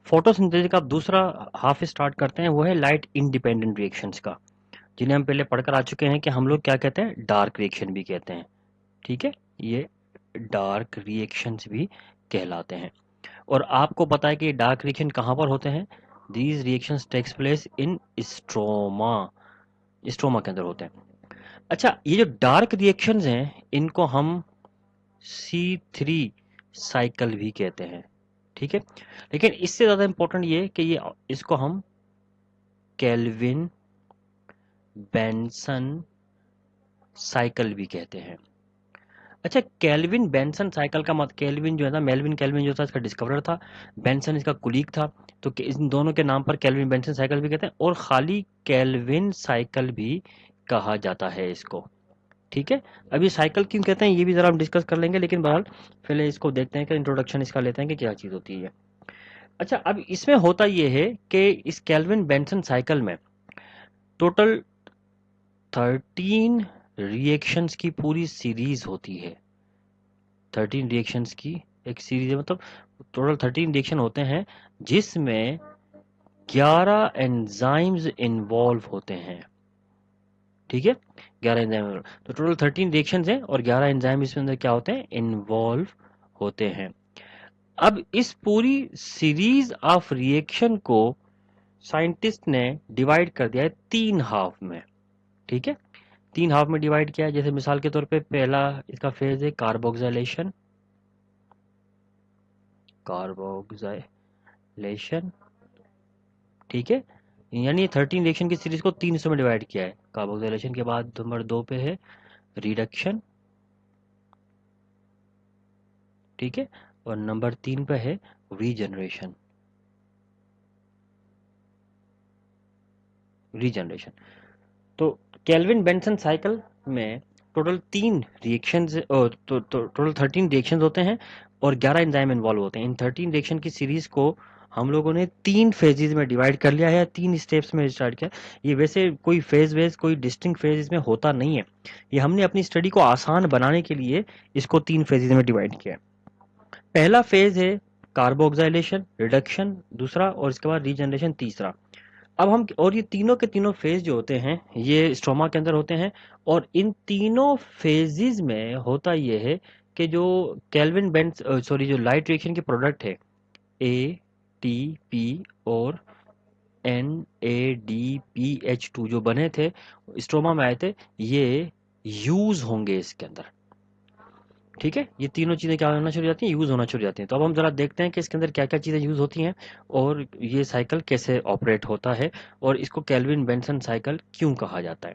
Photosynthesis का दूसरा half start करते हैं, वो है लाइट इंडिपेंडेंट रिएक्शंस का, जिन्हें हम पहले पढ़कर आ चुके हैं कि हम लोग क्या कहते हैं, डार्क रिएक्शन भी कहते हैं। ठीक है, ये डार्क रिएक्शंस भी कहलाते हैं। और आपको पता है कि डार्क रिएक्शन कहाँ पर होते हैं? These reactions takes place in stroma, stroma के अंदर होते हैं। अच्छा, ये जो डार्क रिएक्शंस हैं इनको हम C3 साइकिल भी कहते हैं। ठीक है, लेकिन इससे ज़्यादा इम्पोर्टेंट ये कि ये इसको हम केल्विन बेंसन साइकिल भी कहते हैं। अच्छा, केल्विन बेंसन साइकिल का मत, केल्विन जो है ना, मेल्विन केल्विन जो था इसका डिस्कवरर था, बेंसन इसका कुलीग था, तो इन दोनों के नाम पर केल्विन बेंसन साइकिल भी कहते हैं, और खाली केल्विन साइकिल भी कहा जाता है इसको। ठीक है, अब ये साइकिल क्यों कहते हैं ये भी ज़रा हम डिस्कस कर लेंगे, लेकिन बहरहाल पहले इसको देखते हैं कि इंट्रोडक्शन इसका लेते हैं कि क्या चीज़ होती है। अच्छा, अब इसमें होता ये है कि इस केल्विन बेंसन साइकिल में टोटल 13 रिएक्शंस की पूरी सीरीज होती है। 13 रिएक्शंस की एक सीरीज है, मतलब टोटल 13 रिएक्शन होते हैं जिसमें 11 एंजाइम्स इन्वॉल्व होते हैं। ठीक है, 11 एंजाइम, तो टोटल 13 रिएक्शंस हैं और 11 एंजाइम इसमें अंदर क्या होते हैं, इन्वॉल्व होते हैं। अब इस पूरी सीरीज ऑफ रिएक्शन को साइंटिस्ट ने डिवाइड कर दिया है 3 हाफ में। ठीक है, 3 हाफ में डिवाइड किया है। जैसे मिसाल के तौर पे पहला इसका फेज है कार्बोक्सिलेशन, कार्बोक्सिलेशन। ठीक है, यानी 13 रिएक्शन की सीरीज को 3 हिस्सों में डिवाइड किया है। कार्बोक्सिलेशन के बाद नंबर 2 पे है रिडक्शन। ठीक है, और नंबर 3 पे है रीजनरेशन। रीजनरेशन, तो केल्विन बेंसन साइकिल में टोटल 3 रिएक्शंस, टोटल 13 रिएक्शंस होते हैं और 11 एंजाइम इन्वॉल्व होते हैं। इन 13 रिएक्शन की सीरीज को हम लोगों ने 3 फेजेज में डिवाइड कर लिया है, 3 स्टेप्स में स्टार्ट किया। ये वैसे कोई फेज वेज कोई डिस्टिंक्ट फेज इसमें होता नहीं है, ये हमने अपनी स्टडी को आसान बनाने के लिए इसको 3 फेजेज में डिवाइड किया है। पहला फेज है कार्बोक्सिलेशन, रिडक्शन दूसरा, और इसके बाद रीजनरेशन तीसरा। अब हम, और ये तीनों के तीनों फेज जो होते हैं ये स्ट्रोमा के अंदर होते हैं, और इन तीनों फेजेस में होता ये है कि जो केल्विन बेंस सॉरी जो लाइट रिएक्शन के प्रोडक्ट है ATP और NADPH2 जो बने थे स्ट्रोमा में आए थे, ये यूज होंगे इसके अंदर। ठीक है, ये तीनों चीज़ें क्या होना शुरू हो जाती हैं, यूज़ होना शुरू हो जाती हैं। तो अब हम ज़रा देखते हैं कि इसके अंदर क्या क्या चीज़ें यूज़ होती हैं और ये साइकिल कैसे ऑपरेट होता है और इसको केल्विन बेंसन साइकिल क्यों कहा जाता है।